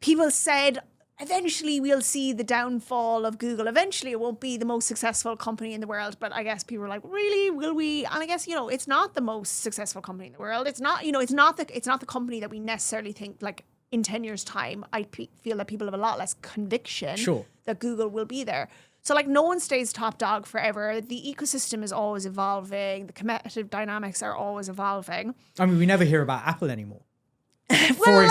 people said, eventually we'll see the downfall of Google. Eventually it won't be the most successful company in the world. But I guess people were like, really, will we? And I guess, it's not the most successful company in the world. It's not, it's not the company that we necessarily think in 10 years time. I feel that people have a lot less conviction that Google will be there. So like no one stays top dog forever. The ecosystem is always evolving. The competitive dynamics are always evolving. I mean, we never hear about Apple anymore. Well,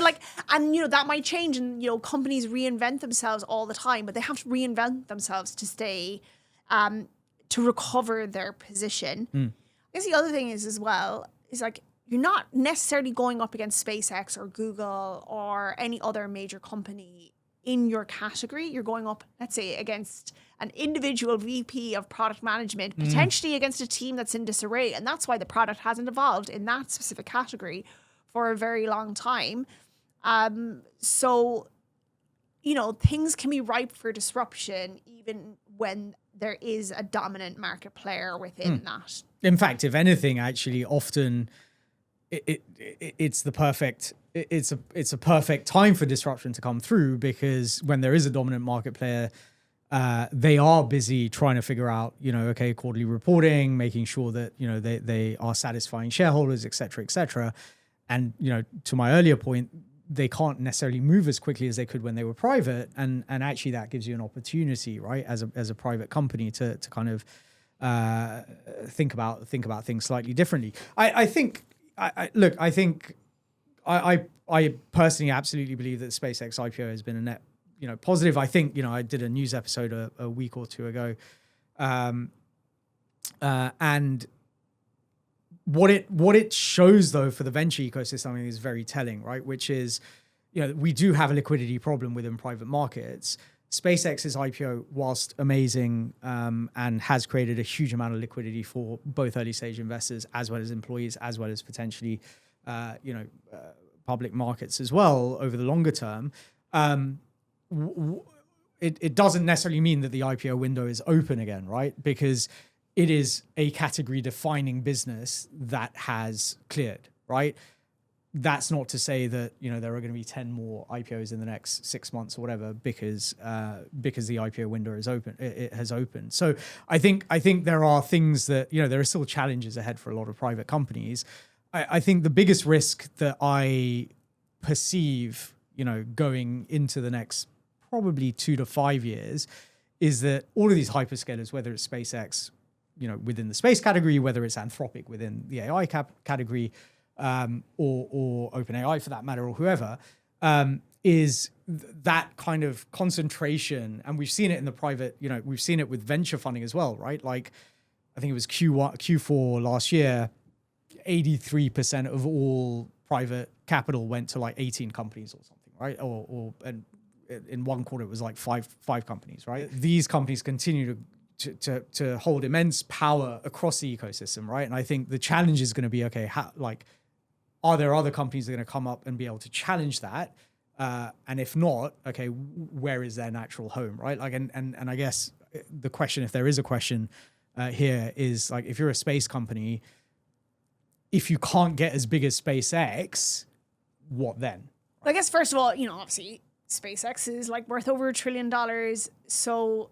like, that might change, and, companies reinvent themselves all the time, but they have to reinvent themselves to stay, to recover their position. I guess the other thing is as well, is like, you're not necessarily going up against SpaceX or Google or any other major company in your category. You're going up, let's say, against an individual VP of product management, potentially against a team that's in disarray. And that's why the product hasn't evolved in that specific category for a very long time. So, things can be ripe for disruption even when there is a dominant market player within that. In fact, if anything, actually, often it's a perfect time for disruption to come through, because when there is a dominant market player, they are busy trying to figure out, quarterly reporting, making sure that, they are satisfying shareholders, et cetera, and, to my earlier point, they can't necessarily move as quickly as they could when they were private, and actually that gives you an opportunity, right, as a private company to kind of think about things slightly differently. I think I personally absolutely believe that the SpaceX IPO has been a net, positive. I think, I did a news episode a week or two ago, and what it shows though for the venture ecosystem, I think, is very telling, right? Which is, we do have a liquidity problem within private markets. SpaceX's IPO, whilst amazing, and has created a huge amount of liquidity for both early stage investors as well as employees, as well as potentially, public markets as well over the longer term. It doesn't necessarily mean that the IPO window is open again, right? Because it is a category defining business that has cleared, right? That's not to say that, there are going to be 10 more IPOs in the next 6 months or whatever, because the IPO window is open. It has opened. So I think there are things that, there are still challenges ahead for a lot of private companies. I think the biggest risk that I perceive, going into the next probably 2 to 5 years, is that all of these hyperscalers, whether it's SpaceX, within the space category, whether it's Anthropic within the AI category, or OpenAI for that matter, or whoever, is that kind of concentration. And we've seen it in the private, we've seen it with venture funding as well, right? Like, I think it was Q4 last year, 83% of all private capital went to like 18 companies or something, right? And in one quarter, it was like five companies, right? These companies continue to hold immense power across the ecosystem, right? And I think the challenge is going to be, okay, are there other companies that are going to come up and be able to challenge that? And if not, okay, where is their natural home, right? Like, and I guess the question, if there is a question here, is like, if you're a space company, if you can't get as big as SpaceX, what then? I guess, first of all, obviously SpaceX is like worth over $1 trillion. So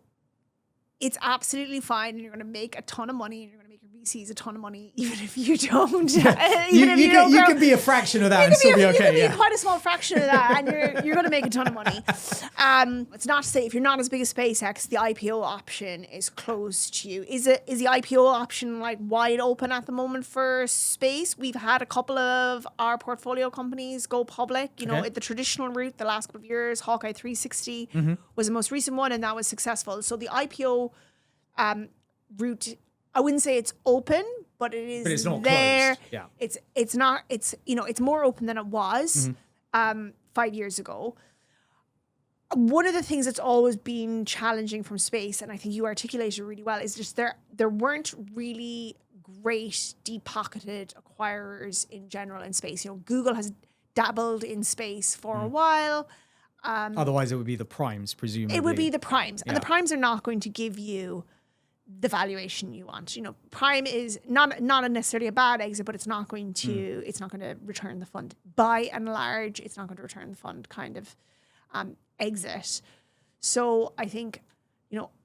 it's absolutely fine, and you're going to make a ton of money, and you're going to make your VCs a ton of money, even if you don't. You can be a fraction of that and still be okay. You can be quite a small fraction of that, and you're going to make a ton of money. It's not to say if you're not as big as SpaceX, the IPO option is closed to you. Is the IPO option like wide open at the moment for space? We've had a couple of our portfolio companies go public. The traditional route the last couple of years, Hawkeye 360 was the most recent one, and that was successful. So the IPO route, I wouldn't say it's open, but it is. But it's not there. Closed. Yeah. It's not. It's it's more open than it was 5 years ago. One of the things that's always been challenging from space, and I think you articulated really well, is just there weren't really great deep-pocketed acquirers in general in space. Google has dabbled in space for a while. Otherwise, it would be the primes, presumably. It would be the primes. And the primes are not going to give you the valuation you want. Prime is not necessarily a bad exit, but it's not going to return the fund. By and large, it's not going to return the fund kind of exit. So I think,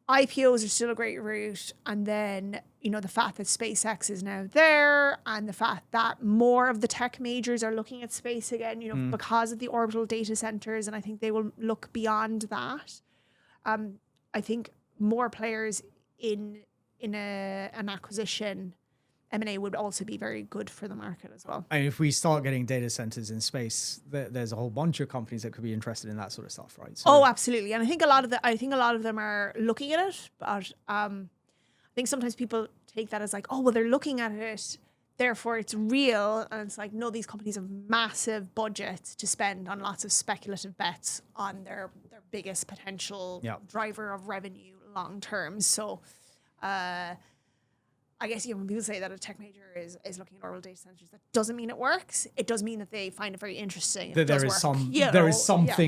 IPOs are still a great route. And then, the fact that SpaceX is now there, and the fact that more of the tech majors are looking at space again, because of the orbital data centers. And I think they will look beyond that. I think more players in an acquisition M&A would also be very good for the market as well. And if we start getting data centers in space, there's a whole bunch of companies that could be interested in that sort of stuff, right? So, absolutely. And I think a lot of them are looking at it, but I think sometimes people take that as like, oh, well, they're looking at it, therefore it's real. And it's like, no, these companies have massive budgets to spend on lots of speculative bets on their biggest potential driver of revenue long term. So I guess, when people say that a tech major is looking at orbital data centers, that doesn't mean it works. It does mean that they find it very interesting. That there is something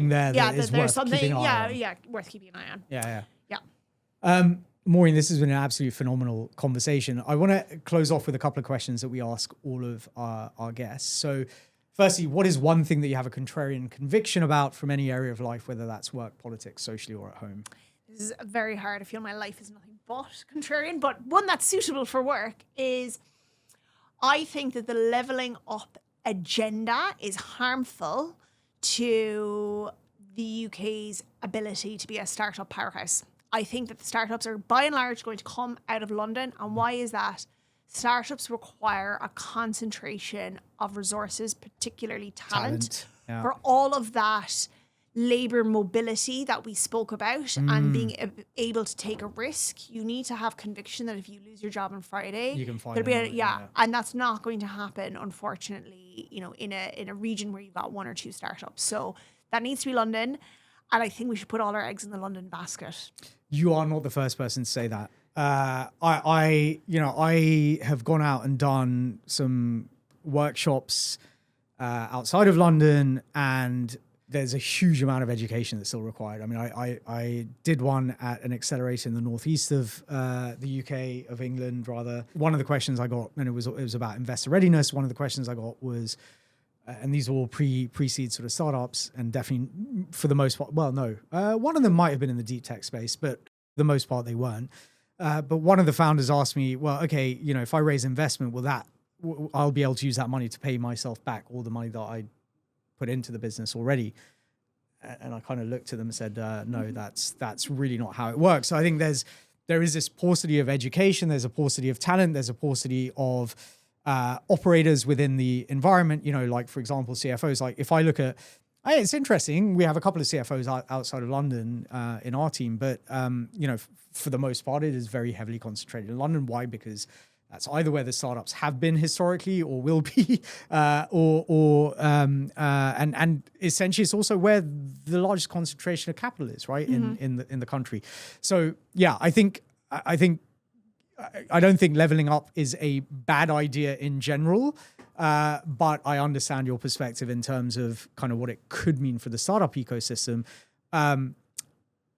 there that is worth keeping an eye on. Yeah, worth keeping an eye on. Yeah. Maureen, this has been an absolutely phenomenal conversation. I want to close off with a couple of questions that we ask all of our guests. So firstly, what is one thing that you have a contrarian conviction about from any area of life, whether that's work, politics, socially, or at home? This is very hard. I feel my life is nothing but contrarian, but one that's suitable for work is I think that the leveling up agenda is harmful to the UK's ability to be a startup powerhouse. I think that the startups are by and large going to come out of London. And why is that? Startups require a concentration of resources, particularly talent. For all of that labor mobility that we spoke about and being able to take a risk. You need to have conviction that if you lose your job on Friday, you can find and that's not going to happen, unfortunately, in a region where you've got one or two startups. So that needs to be London, and I think we should put all our eggs in the London basket. You are not the first person to say that. I have gone out and done some workshops outside of London, and there's a huge amount of education that's still required. I mean, I did one at an accelerator in the northeast of the UK, of England, rather. One of the questions I got, and it was about investor readiness. One of the questions I got was, and these are all pre-seed sort of startups, and definitely for the most part, well, no, one of them might have been in the deep tech space, but for the most part they weren't. But one of the founders asked me, well, okay, if I raise investment, I'll be able to use that money to pay myself back all the money that I put into the business already. And I kind of looked at them and said, no, that's really not how it works. So I think there is this paucity of education, there's a paucity of talent, there's a paucity of operators within the environment, like, for example, CFOs. Like, if I look at, it's interesting, we have a couple of CFOs outside of London in our team, but for the most part, it is very heavily concentrated in London. Why? Because that's either where the startups have been historically or will be, and essentially it's also where the largest concentration of capital is, right, in the country. So yeah, I don't think leveling up is a bad idea in general, but I understand your perspective in terms of kind of what it could mean for the startup ecosystem.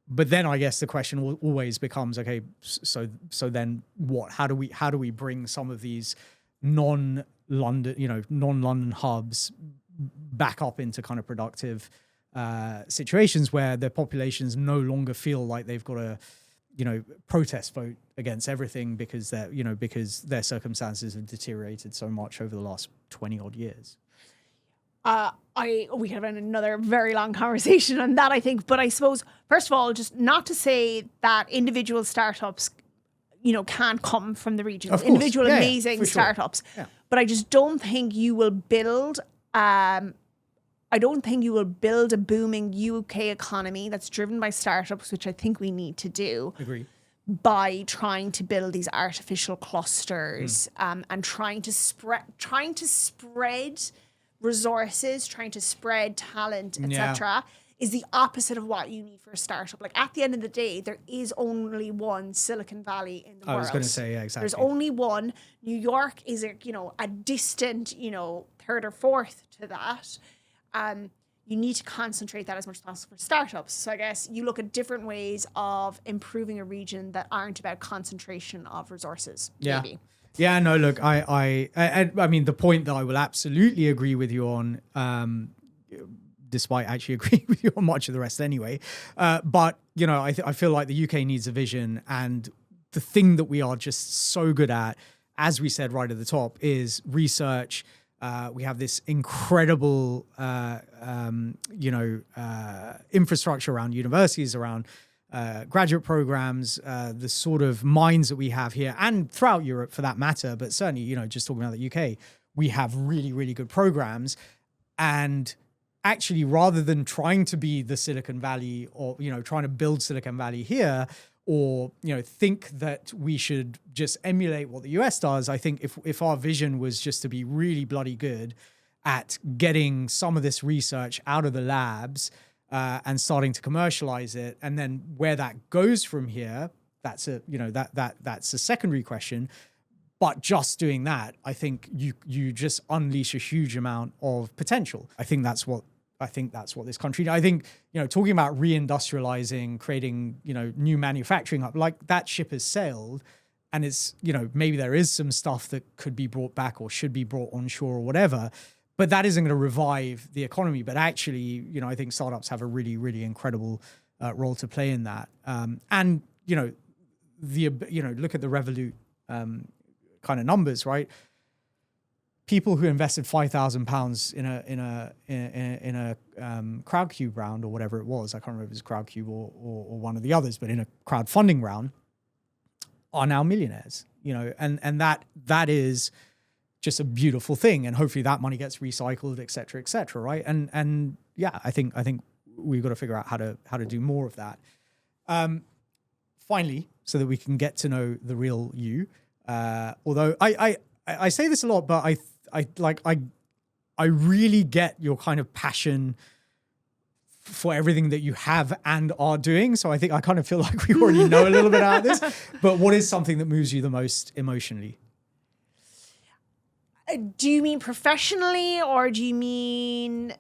But then I guess the question always becomes, okay, so then what? How do we bring some of these non-London hubs back up into kind of productive situations where their populations no longer feel like they've got to, protest vote against everything because their circumstances have deteriorated so much over the last 20 odd years. We could have another very long conversation on that, I think. But I suppose, first of all, just not to say that individual startups, can't come from the region. Individual amazing startups. Sure. Yeah. But I just don't think you will build. I don't think you will build a booming UK economy that's driven by startups, which I think we need to do. Agree. By trying to build these artificial clusters and trying to spread resources, trying to spread talent, etc., is the opposite of what you need for a startup. Like, at the end of the day, there is only one Silicon Valley in the world. I was going to say, yeah, exactly. There's only one. New York is a distant, third or fourth to that. You need to concentrate that as much as possible for startups. So I guess you look at different ways of improving a region that aren't about concentration of resources. Yeah. Maybe. Yeah, no, look, I mean, the point that I will absolutely agree with you on, despite actually agreeing with you on much of the rest anyway. But, I feel like the UK needs a vision, and the thing that we are just so good at, as we said right at the top, is research. We have this incredible, infrastructure around universities, around graduate programs, the sort of minds that we have here and throughout Europe for that matter, but certainly, just talking about the UK, we have really, really good programs. And actually, rather than trying to be the Silicon Valley or, trying to build Silicon Valley here, or, think that we should just emulate what the US does, I think if our vision was just to be really bloody good at getting some of this research out of the labs and starting to commercialize it, and then where that goes from here, that's that's a secondary question. But just doing that, I think you just unleash a huge amount of potential. I think that's what this country. I think talking about reindustrializing, creating new manufacturing hub, like that ship has sailed, and it's maybe there is some stuff that could be brought back or should be brought onshore or whatever. But that isn't going to revive the economy. But actually, I think startups have a really, really incredible role to play in that. And look at the Revolut kind of numbers, right? People who invested £5,000 in a Crowdcube round or whatever it was, I can't remember if it was Crowdcube or one of the others, but in a crowdfunding round, are now millionaires. And that is just a beautiful thing, and hopefully that money gets recycled, et cetera, right? And yeah, I think we've got to figure out how to do more of that. Finally, so that we can get to know the real you. Although I say this a lot, but I really get your kind of passion for everything that you have and are doing. So I think I kind of feel like we already know a little bit about this. But what is something that moves you the most emotionally? Do you mean professionally, or do you mean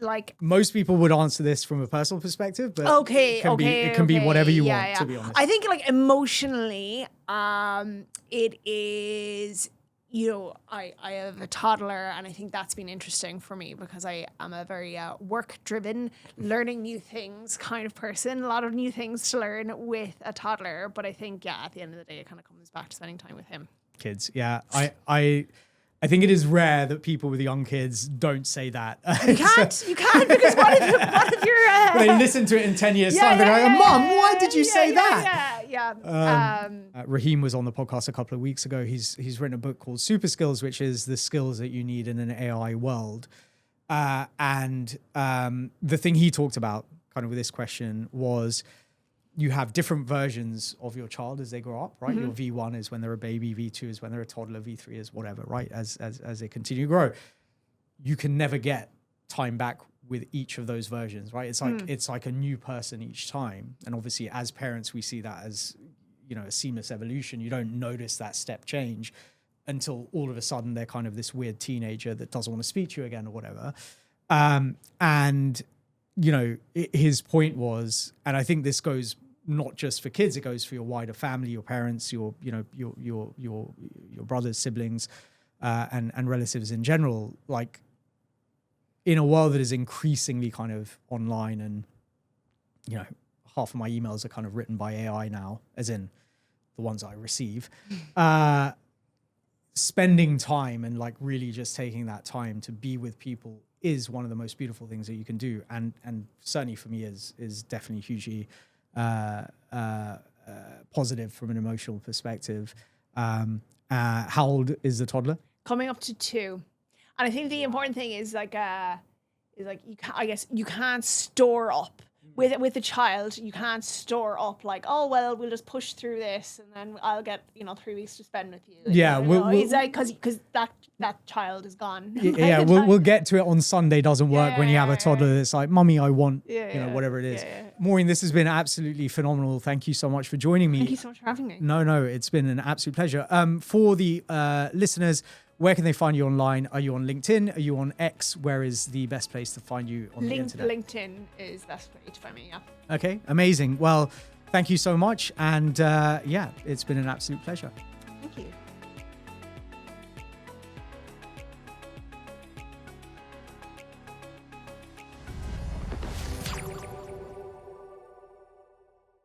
like... Most people would answer this from a personal perspective, but it can be whatever you want, to be honest. I think like emotionally, it is, I have a toddler, and I think that's been interesting for me because I am a very work-driven, learning new things kind of person. A lot of new things to learn with a toddler. But I think, at the end of the day, it kind of comes back to spending time with him. Kids, yeah. I think it is rare that people with young kids don't say that. You can't, because what if you're... When they listen to it in 10 years' time, they're like, Mom, why did you say that? Raheem was on the podcast a couple of weeks ago. He's written a book called Super Skills, which is the skills that you need in an AI world. And the thing he talked about kind of with this question was, you have different versions of your child as they grow up, right? Mm-hmm. Your V1 is when they're a baby, V2 is when they're a toddler, V3 is whatever, right? As they continue to grow. You can never get time back with each of those versions, right? It's like a new person each time. And obviously as parents, we see that as, a seamless evolution. You don't notice that step change until all of a sudden they're kind of this weird teenager that doesn't want to speak to you again or whatever. His point was, and I think this goes not just for kids, it goes for your wider family, your parents, your brothers, siblings, and relatives in general. Like, in a world that is increasingly kind of online, and half of my emails are kind of written by AI now, as in the ones I receive. Spending time and like really just taking that time to be with people is one of the most beautiful things that you can do, and certainly for me is definitely hugely positive from an emotional perspective. How old is the toddler? Coming up to 2. And I think the important thing is you can't store up with a child. You can't store up like, oh well, we'll just push through this and then I'll get 3 weeks to spend with you. Yeah, it's like because that child is gone. Yeah, we'll get to it on Sunday. Doesn't work when you have a toddler that's like, Mummy, I want whatever it is. Maureen, this has been absolutely phenomenal. Thank you so much for joining me. Thank you so much for having me. No, it's been an absolute pleasure. For the listeners, where can they find you online? Are you on LinkedIn? Are you on X? Where is the best place to find you on the internet? LinkedIn is the best way to find me, yeah. Okay, amazing. Well, thank you so much. And it's been an absolute pleasure.